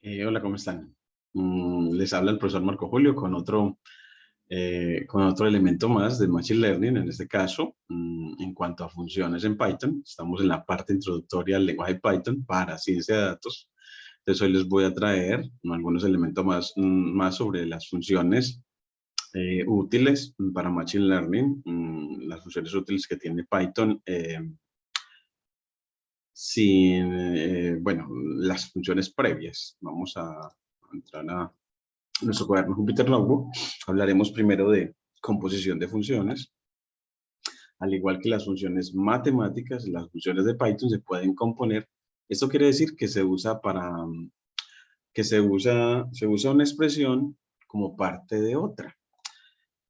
Hola, ¿cómo están? Les habla el profesor Marco Julio con otro elemento más de Machine Learning, en este caso, en cuanto a funciones en Python. Estamos en la parte introductoria al lenguaje Python para ciencia de datos. Entonces, hoy les voy a traer algunos elementos más sobre las funciones útiles para Machine Learning, las funciones útiles que tiene Python. Bueno, las funciones previas. Vamos a entrar a nuestro cuaderno Jupyter Notebook. Hablaremos primero de composición de funciones. Al igual que las funciones matemáticas, las funciones de Python se pueden componer. Esto quiere decir que se usa una expresión como parte de otra.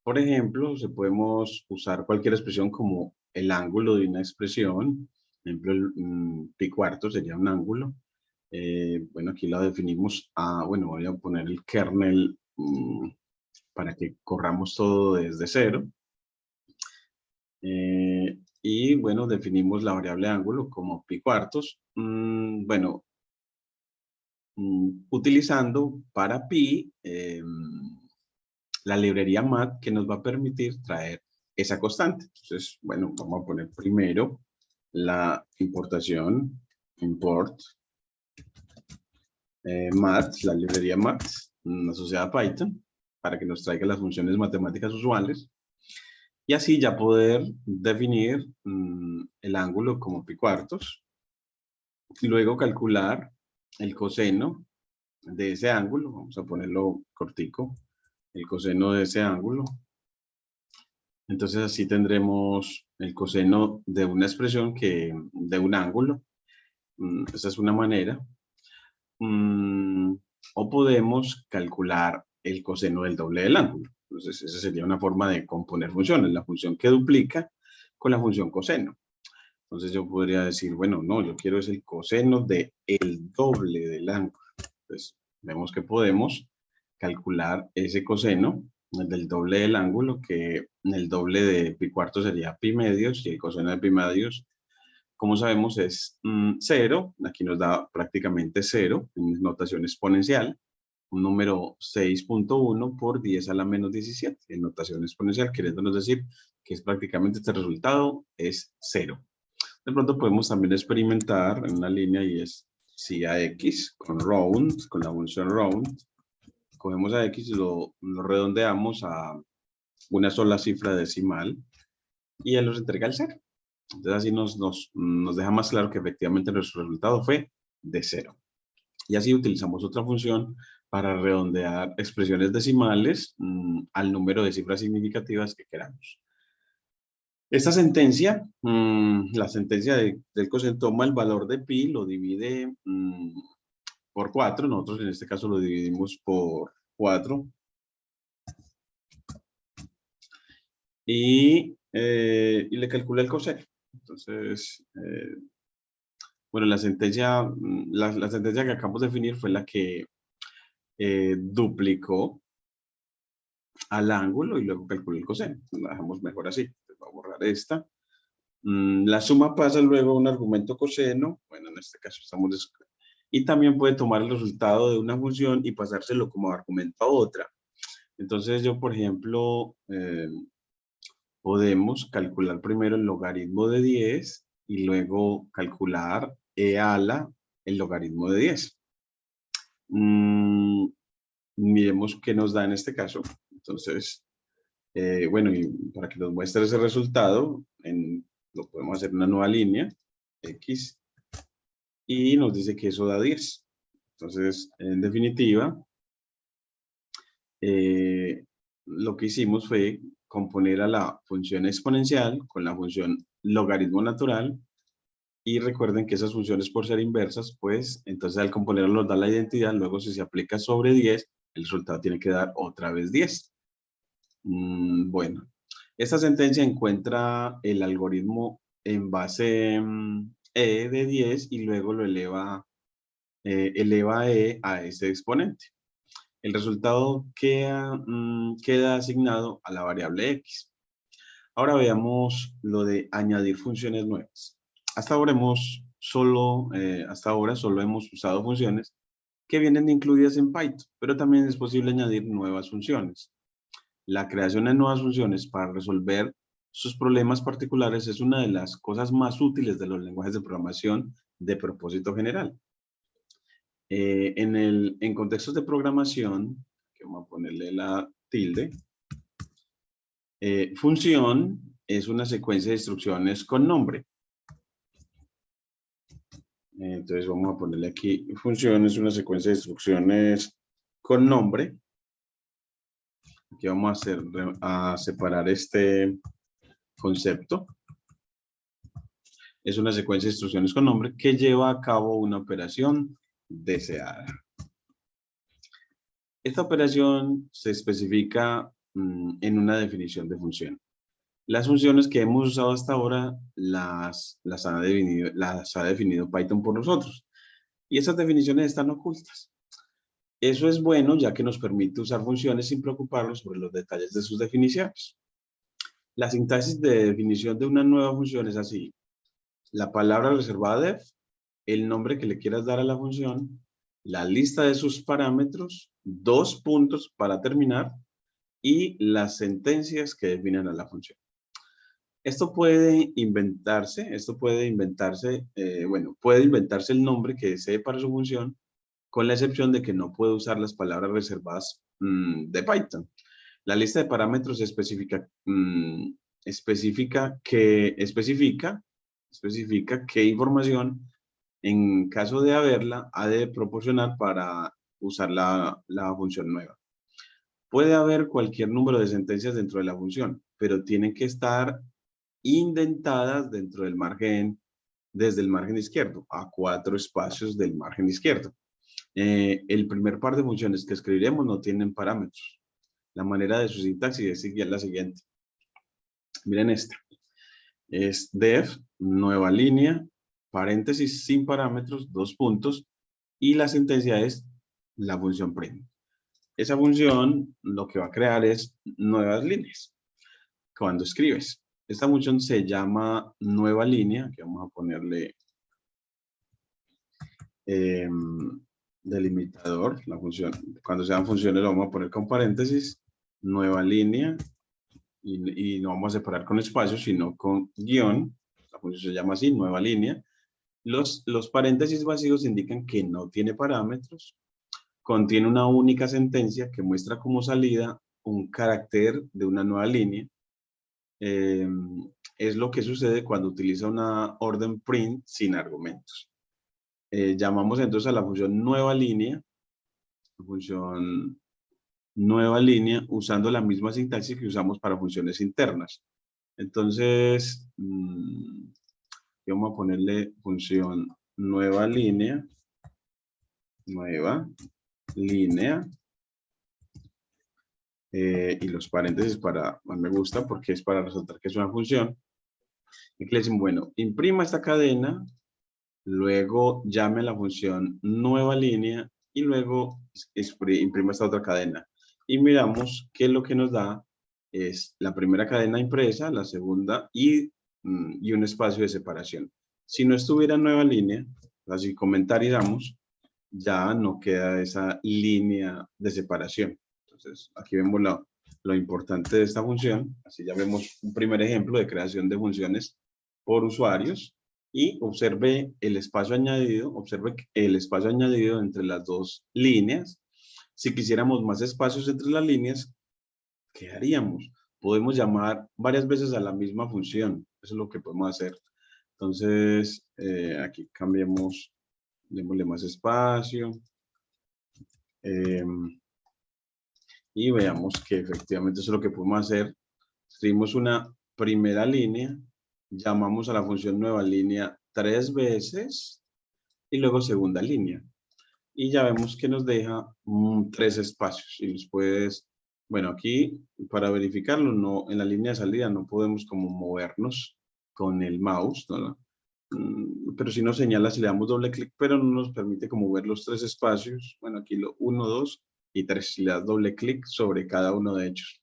Por ejemplo, podemos usar cualquier expresión como el ángulo de una expresión. Por ejemplo, pi cuarto sería un ángulo. Bueno, aquí lo definimos bueno, voy a poner el kernel para que corramos todo desde cero. Y bueno, definimos la variable ángulo como pi cuartos. Bueno, utilizando para pi la librería mat que nos va a permitir traer esa constante. Entonces, bueno, vamos a poner primero la importación, import, mat, la librería mat, asociada a Python, para que nos traiga las funciones matemáticas usuales. Y así ya poder definir el ángulo como pi cuartos. Y luego calcular el coseno de ese ángulo. Vamos a ponerlo cortico. El coseno de ese ángulo. Entonces así tendremos el coseno de una expresión de un ángulo. Esa es una manera. O podemos calcular el coseno del doble del ángulo. Entonces esa sería una forma de componer funciones. La función que duplica con la función coseno. Entonces yo podría decir, bueno, no, yo quiero es el coseno de el doble del ángulo. Entonces vemos que podemos calcular ese coseno del doble del ángulo, que el doble de pi cuarto sería pi medios, y el coseno de pi medios, como sabemos, es 0. Aquí nos da prácticamente 0 en notación exponencial. Un número 6.1 por 10 a la menos 17 en notación exponencial, queriéndonos decir que es prácticamente este resultado es 0. De pronto podemos también experimentar en una línea y es si a x con round, con la función round, cogemos a x y lo redondeamos a una sola cifra decimal y él nos entrega el 0. Entonces así nos deja más claro que efectivamente nuestro resultado fue de 0. Y así utilizamos otra función para redondear expresiones decimales al número de cifras significativas que queramos. Esta sentencia, la sentencia del coseno toma el valor de pi, lo divide por 4. Nosotros en este caso lo dividimos por 4. Y le calcula el coseno. Entonces, bueno, la sentencia que acabamos de definir fue la que duplicó al ángulo y luego calculó el coseno. La dejamos mejor así. Entonces, voy a borrar esta. La suma pasa luego a un argumento coseno. Bueno, en este caso estamos... Y también puede tomar el resultado de una función y pasárselo como argumento a otra. Entonces yo, por ejemplo, podemos calcular primero el logaritmo de 10 y luego calcular e a la el logaritmo de 10. Miremos qué nos da en este caso. Entonces, bueno, y para que nos muestre ese resultado, lo podemos hacer en una nueva línea, x, y nos dice que eso da 10. Entonces, en definitiva, lo que hicimos fue componer a la función exponencial con la función logaritmo natural. Y recuerden que esas funciones, por ser inversas, pues entonces al componerlo nos da la identidad. Luego, si se aplica sobre 10, el resultado tiene que dar otra vez 10. Bueno, esta sentencia encuentra el algoritmo en base E de 10 y luego lo eleva E a ese exponente. El resultado queda asignado a la variable x. Ahora veamos lo de añadir funciones nuevas. Hasta ahora solo hemos usado funciones que vienen incluidas en Python, pero también es posible añadir nuevas funciones. La creación de nuevas funciones para resolver sus problemas particulares es una de las cosas más útiles de los lenguajes de programación de propósito general. En contextos de programación, que vamos a ponerle la tilde, función es una secuencia de instrucciones con nombre. Entonces vamos a ponerle aquí, función es una secuencia de instrucciones con nombre. Aquí vamos a separar este concepto. Es una secuencia de instrucciones con nombre que lleva a cabo una operación deseada. Esta operación se especifica en una definición de función. Las funciones que hemos usado hasta ahora las ha definido Python por nosotros. Y esas definiciones están ocultas. Eso es bueno ya que nos permite usar funciones sin preocuparnos por los detalles de sus definiciones. La sintaxis de definición de una nueva función es así. La palabra reservada def, el nombre que le quieras dar a la función, la lista de sus parámetros, 2 puntos para terminar y las sentencias que definen a la función. Esto puede inventarse, puede inventarse el nombre que desee para su función, con la excepción de que no puede usar las palabras reservadas de Python. La lista de parámetros especifica qué información, en caso de haberla, ha de proporcionar para usar la función nueva. Puede haber cualquier número de sentencias dentro de la función, pero tienen que estar indentadas dentro del margen, desde el margen izquierdo, a 4 espacios del margen izquierdo. El primer par de funciones que escribiremos no tienen parámetros. La manera de su sintaxis es la siguiente. Miren esta. Es def, nueva línea, paréntesis sin parámetros, 2 puntos, y la sentencia es la función print. Esa función lo que va a crear es nuevas líneas cuando escribes. Esta función se llama nueva línea, que vamos a ponerle delimitador, la función. Cuando sean funciones lo vamos a poner con paréntesis, nueva línea, y no vamos a separar con espacios, sino con guión. La función se llama así, nueva línea. Los paréntesis vacíos indican que no tiene parámetros. Contiene una única sentencia que muestra como salida un carácter de una nueva línea. Es lo que sucede cuando utiliza una orden print sin argumentos. Llamamos entonces a la función nueva línea usando la misma sintaxis que usamos para funciones internas. Entonces, vamos a ponerle función nueva línea, y los paréntesis me gusta porque es para resaltar que es una función. Y que le decimos, bueno, imprima esta cadena, luego llame la función nueva línea y luego imprima esta otra cadena. Y miramos que lo que nos da es la primera cadena impresa, la segunda y un espacio de separación. Si no estuviera nueva línea, así comentarizamos, ya no queda esa línea de separación. Entonces, aquí vemos lo importante de esta función. Así ya vemos un primer ejemplo de creación de funciones por usuarios. Y observe el espacio añadido, entre las dos líneas. Si quisiéramos más espacios entre las líneas, ¿qué haríamos? Podemos llamar varias veces a la misma función. Eso es lo que podemos hacer. Entonces, aquí cambiemos, démosle más espacio. Y veamos que efectivamente eso es lo que podemos hacer. Escribimos una primera línea, llamamos a la función nueva línea 3 veces y luego segunda línea. Y ya vemos que nos deja 3 espacios. Y después, bueno, aquí para verificarlo, no, en la línea de salida no podemos como movernos con el mouse, ¿no? Pero si nos señala si le damos doble clic, pero no nos permite como ver los 3 espacios. Bueno, aquí 1, 2 y 3. Si le das doble clic sobre cada uno de ellos.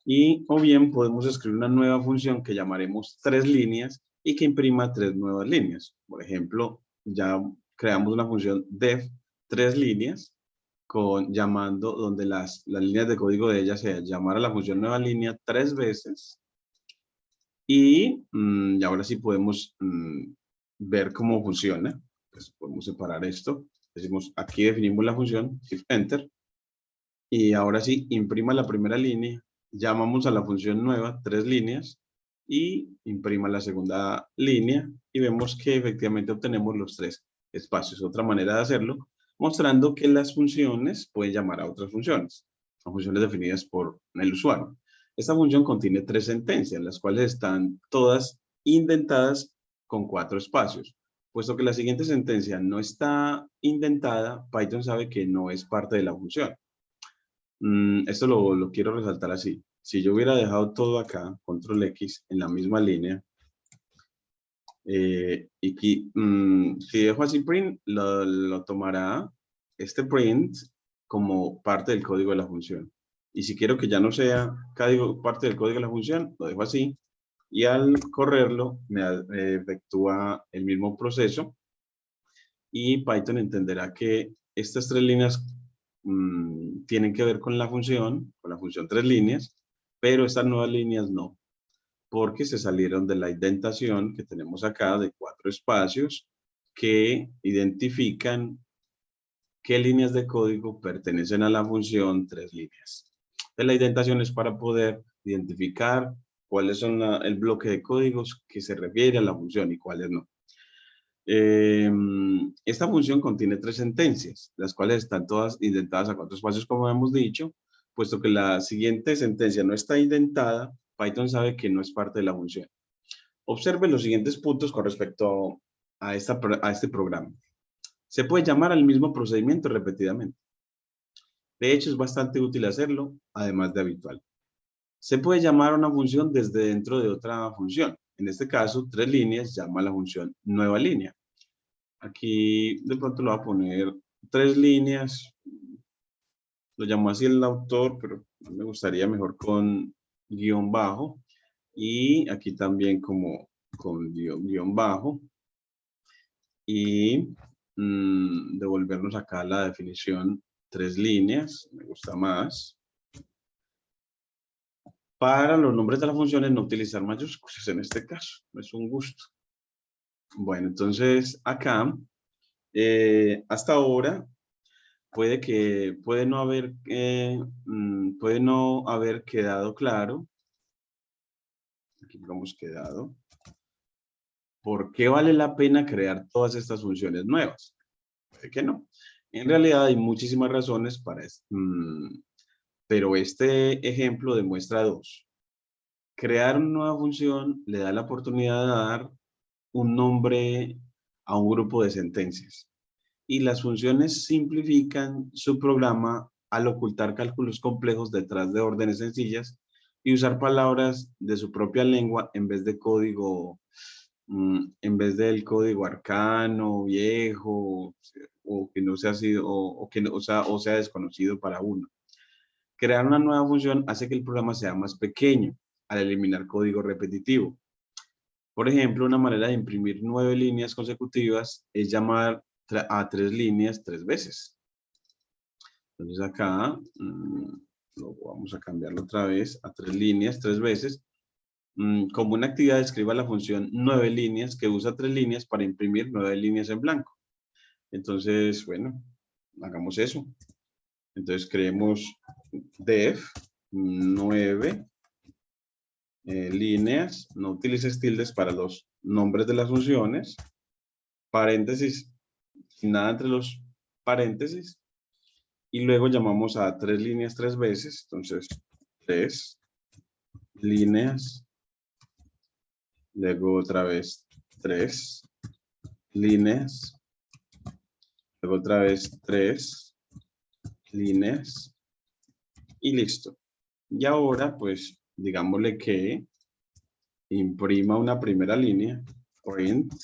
Y o bien podemos escribir una nueva función que llamaremos 3 líneas y que imprima 3 nuevas líneas. Por ejemplo, ya creamos una función def 3 líneas donde las líneas de código de ella sea llamar a la función nueva línea 3 veces. Y ahora sí podemos ver cómo funciona. Pues podemos separar esto. Decimos, aquí definimos la función, Shift Enter. Y ahora sí, imprima la primera línea. Llamamos a la función nueva 3 líneas. Y imprima la segunda línea. Y vemos que efectivamente obtenemos los 3 espacios. Otra manera de hacerlo, mostrando que las funciones pueden llamar a otras funciones. Son funciones definidas por el usuario. Esta función contiene 3 sentencias, las cuales están todas indentadas con 4 espacios. Puesto que la siguiente sentencia no está indentada, Python sabe que no es parte de la función. Esto lo quiero resaltar así. Si yo hubiera dejado todo acá, control X, en la misma línea, y si dejo así print, lo tomará este print como parte del código de la función. Y si quiero que ya no sea parte del código de la función, lo dejo así. Y al correrlo, me efectúa el mismo proceso. Y Python entenderá que estas 3 líneas tienen que ver con la función 3 líneas, pero estas nuevas líneas no, porque se salieron de la indentación que tenemos acá de 4 espacios que identifican qué líneas de código pertenecen a la función 3 líneas. Entonces, la indentación es para poder identificar cuáles son el bloque de códigos que se refiere a la función y cuáles no. Esta función contiene 3 sentencias, las cuales están todas indentadas a 4 espacios, como hemos dicho. Puesto que la siguiente sentencia no está indentada, Python sabe que no es parte de la función. Observe los siguientes puntos con respecto a este programa. Se puede llamar al mismo procedimiento repetidamente. De hecho, es bastante útil hacerlo, además de habitual. Se puede llamar a una función desde dentro de otra función. En este caso, 3 líneas llama a la función nueva línea. Aquí de pronto lo voy a poner 3 líneas. Lo llamó así el autor, pero me gustaría mejor con guión bajo. Y aquí también como con guión bajo. Y devolvernos acá la definición 3 líneas. Me gusta más. Para los nombres de las funciones no utilizar mayúsculas en este caso. Es un gusto. Bueno, entonces acá, hasta ahora, puede no haber quedado claro. Aquí lo hemos quedado. ¿Por qué vale la pena crear todas estas funciones nuevas? Puede que no. En realidad hay muchísimas razones para esto. Pero este ejemplo demuestra 2. Crear una nueva función le da la oportunidad de dar un nombre a un grupo de sentencias. Y las funciones simplifican su programa al ocultar cálculos complejos detrás de órdenes sencillas y usar palabras de su propia lengua en vez de código, en vez del código arcano, viejo, o que no sea sido, o que no, o sea desconocido para uno. Crear una nueva función hace que el programa sea más pequeño al eliminar código repetitivo. Por ejemplo, una manera de imprimir 9 líneas consecutivas es llamar a 3 líneas 3 veces. Entonces acá, lo vamos a cambiarlo otra vez a 3 líneas 3 veces. Como una actividad, escriba la función 9 líneas que usa 3 líneas para imprimir 9 líneas en blanco. Entonces, bueno, hagamos eso. Entonces creemos def 9 líneas, no utilices tildes para los nombres de las funciones, paréntesis, sin nada entre los paréntesis, y luego llamamos a 3 líneas 3 veces. Entonces 3 líneas, luego otra vez 3 líneas, luego otra vez 3 líneas y listo. Y ahora pues digámosle que imprima una primera línea, print,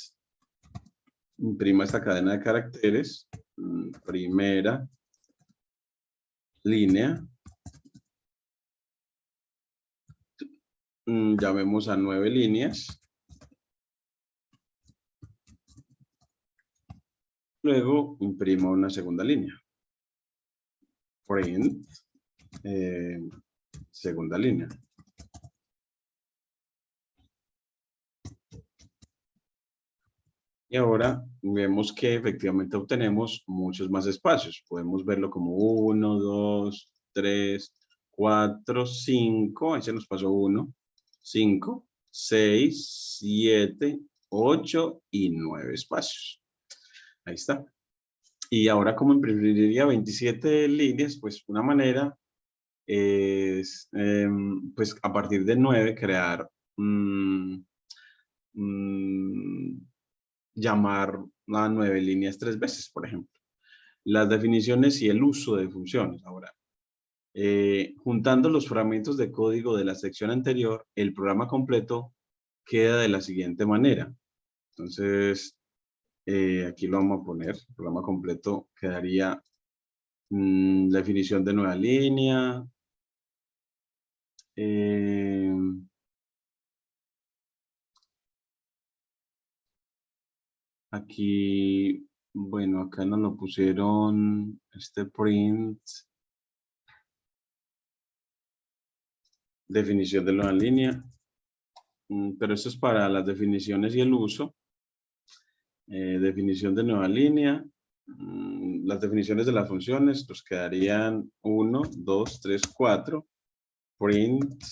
imprima esta cadena de caracteres, primera línea, llamemos a 9 líneas, Luego imprimo una segunda línea. Print, segunda línea. Y ahora vemos que efectivamente obtenemos muchos más espacios. Podemos verlo como 1, 2, 3, 4, 5. Ahí se nos pasó 1, 5, 6, 7, 8 y 9 espacios. Ahí está. Y ahora, como imprimiría 27 líneas, pues una manera es, pues a partir de 9, crear, llamar a 9 líneas 3 veces, por ejemplo. Las definiciones y el uso de funciones. Ahora, juntando los fragmentos de código de la sección anterior, el programa completo queda de la siguiente manera. Entonces, aquí lo vamos a poner. El programa completo quedaría definición de nueva línea. Aquí, bueno, acá nos lo pusieron este print. Definición de nueva línea. Pero esto es para las definiciones y el uso. Definición de nueva línea. Las definiciones de las funciones nos quedarían 1, 2, 3, 4. Print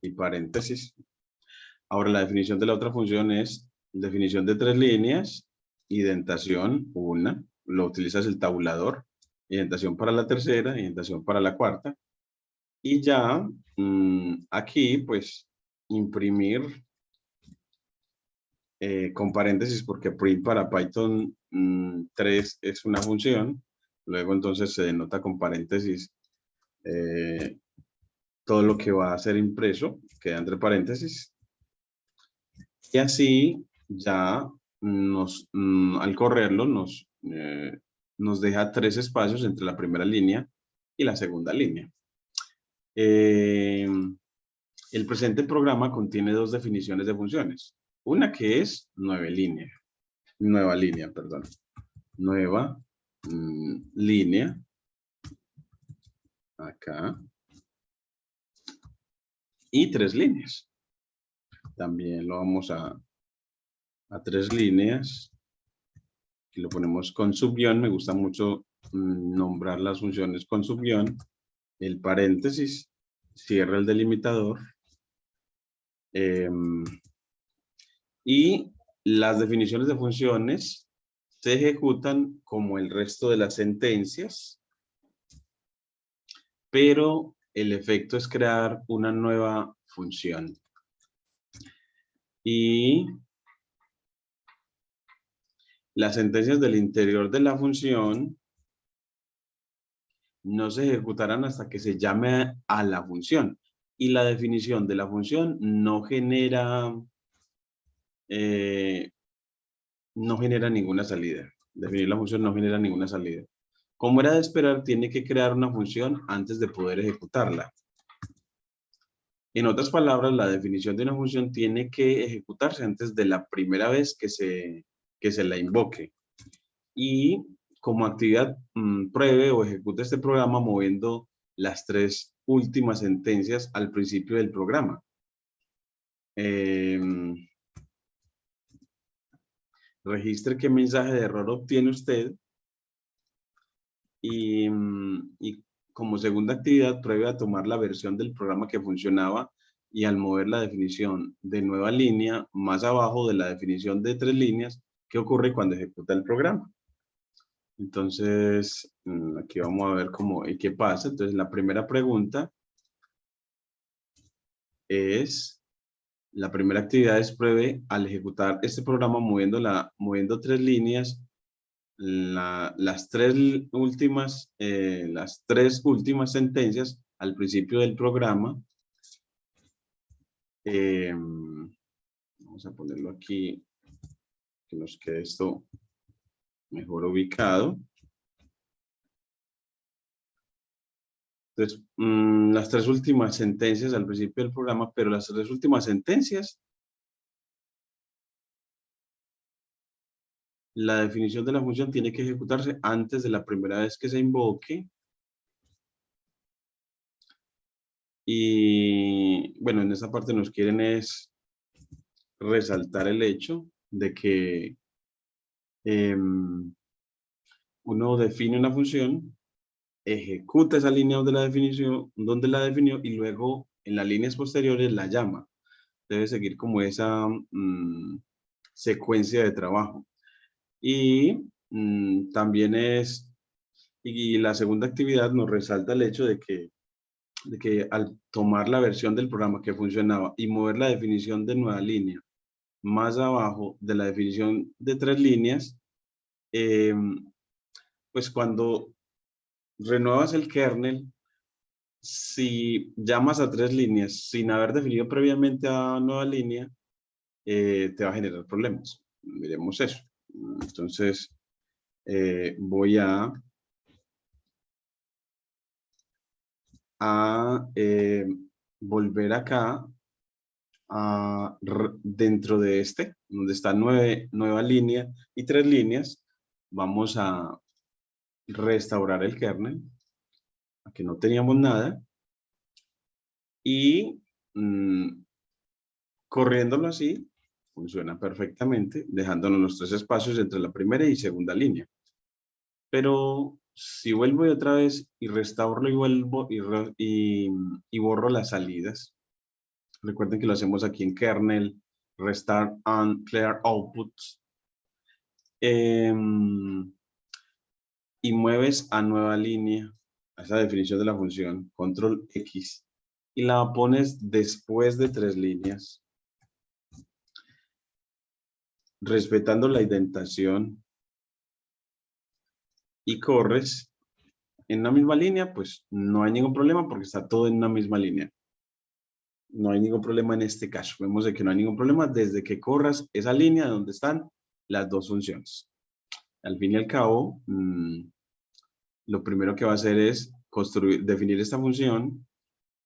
y paréntesis. Ahora la definición de la otra función es definición de 3 líneas, indentación, una, lo utilizas el tabulador, indentación para la tercera, indentación para la cuarta, y ya aquí pues imprimir con paréntesis porque print para Python 3 es una función, luego entonces se denota con paréntesis todo lo que va a ser impreso, queda entre paréntesis. Y así ya al correrlo nos deja 3 espacios entre la primera línea y la segunda línea. El presente programa contiene 2 definiciones de funciones. Una que es nueva línea, perdón. Nueva línea. Acá. Y 3 líneas. También lo vamos a 3 líneas. Aquí lo ponemos con subguión. Me gusta mucho nombrar las funciones con subguión. El paréntesis. Cierra el delimitador. Y las definiciones de funciones se ejecutan como el resto de las sentencias. Pero el efecto es crear una nueva función. Y las sentencias del interior de la función no se ejecutarán hasta que se llame a la función. Y la definición de la función no genera ninguna salida. Definir la función no genera ninguna salida. Como era de esperar, tiene que crear una función antes de poder ejecutarla. En otras palabras, la definición de una función tiene que ejecutarse antes de la primera vez que se la invoque. Y como actividad, pruebe o ejecute este programa moviendo las 3 últimas sentencias al principio del programa. Registre qué mensaje de error obtiene usted. Y como segunda actividad, pruebe a tomar la versión del programa que funcionaba y al mover la definición de nueva línea más abajo de la definición de 3 líneas, ¿qué ocurre cuando ejecuta el programa? Entonces, aquí vamos a ver cómo y qué pasa. Entonces, la primera pregunta es, la primera actividad es pruebe al ejecutar este programa moviendo 3 líneas, las tres últimas sentencias al principio del programa. Vamos a ponerlo aquí, que nos quede esto mejor ubicado. Entonces, las 3 últimas sentencias al principio del programa, pero las 3 últimas sentencias la definición de la función tiene que ejecutarse antes de la primera vez que se invoque. Y bueno, en esta parte nos quieren es resaltar el hecho de que uno define una función, ejecuta esa línea donde la definió, y luego en las líneas posteriores la llama. Debe seguir como esa secuencia de trabajo. Y también y la segunda actividad nos resalta el hecho de que al tomar la versión del programa que funcionaba y mover la definición de nueva línea más abajo de la definición de 3 líneas, pues cuando renuevas el kernel, si llamas a 3 líneas sin haber definido previamente a nueva línea, te va a generar problemas. Miremos eso. Entonces, voy a volver acá dentro de donde está nueva línea y 3 líneas. Vamos a restaurar el kernel. Aquí no teníamos nada. Y corriéndolo así, funciona perfectamente, dejándonos los 3 espacios entre la primera y segunda línea. Pero si vuelvo otra vez y restauro y vuelvo y borro las salidas, recuerden que lo hacemos aquí en kernel, restart and clear outputs, y mueves a nueva línea, a esa definición de la función, control X, y la pones después de 3 líneas, respetando la indentación, y corres en una misma línea, pues no hay ningún problema porque está todo en una misma línea. No hay ningún problema en este caso. Vemos de que no hay ningún problema desde que corras esa línea donde están las 2 funciones. Al fin y al cabo, lo primero que va a hacer es definir esta función,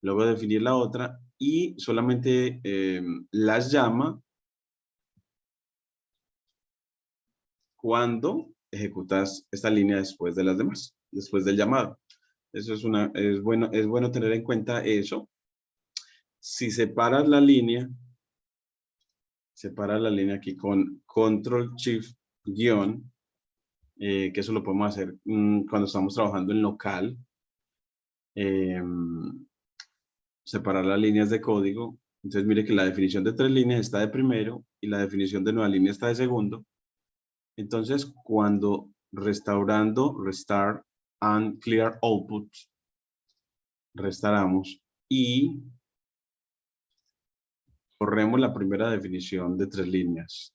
luego definir la otra y solamente las llama cuando ejecutas esta línea después de las demás, después del llamado. Eso es bueno tener en cuenta eso. Si separas la línea aquí con Control Shift guión, que eso lo podemos hacer cuando estamos trabajando en local. Separar las líneas de código. Entonces mire que la definición de 3 líneas está de primero y la definición de nueva línea está de segundo. Entonces cuando restaurando, restart and clear output, restauramos y corremos la primera definición de 3 líneas.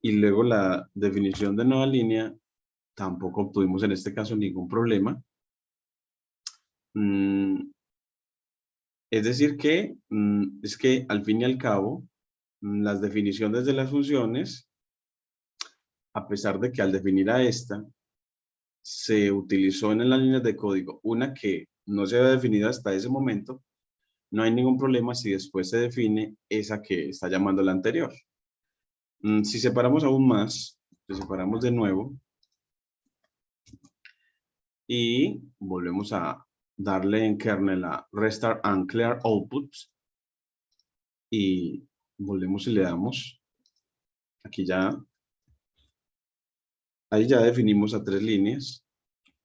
Y luego la definición de nueva línea, tampoco obtuvimos en este caso ningún problema. Es decir que, es que al fin y al cabo, las definiciones de las funciones, a pesar de que al definir a esta, se utilizó en las líneas de código una que no se había definido hasta ese momento, no hay ningún problema si después se define esa que está llamando la anterior. Si separamos aún más, lo separamos de nuevo y volvemos a darle en kernel a restart and clear outputs y volvemos y le damos aquí ya, ahí ya definimos a 3 líneas,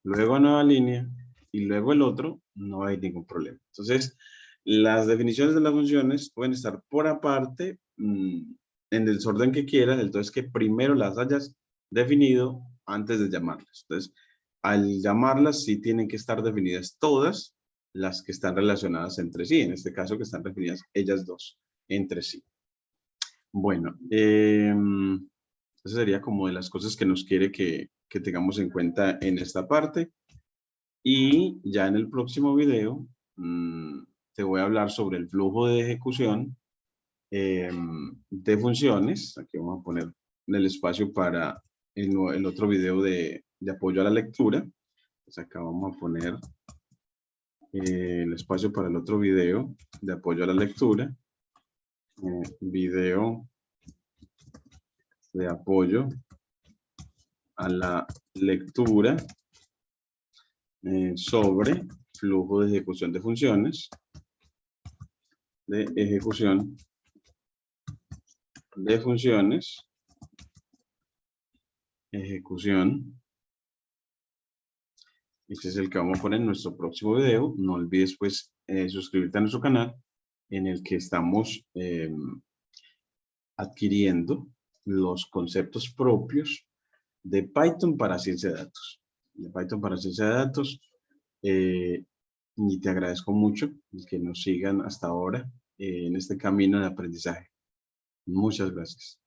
luego a nueva línea y luego el otro, no hay ningún problema. Entonces, las definiciones de las funciones pueden estar por aparte en el desorden que quieras, entonces que primero las hayas definido antes de llamarlas. Entonces, al llamarlas sí tienen que estar definidas todas las que están relacionadas entre sí, en este caso que están definidas ellas dos entre sí. Bueno, eso sería como de las cosas que nos quiere que tengamos en cuenta en esta parte. Y ya en el próximo video te voy a hablar sobre el flujo de ejecución de funciones. Aquí vamos a poner el espacio para el otro video de apoyo a la lectura. Pues acá vamos a poner el espacio para el otro video de apoyo a la lectura. Video de apoyo a la lectura sobre flujo de ejecución de funciones, ejecución. Este es el que vamos a poner en nuestro próximo video. No olvides pues suscribirte a nuestro canal en el que estamos adquiriendo los conceptos propios de Python para ciencia de datos. Y te agradezco mucho que nos sigan hasta ahora en este camino de aprendizaje. Muchas gracias.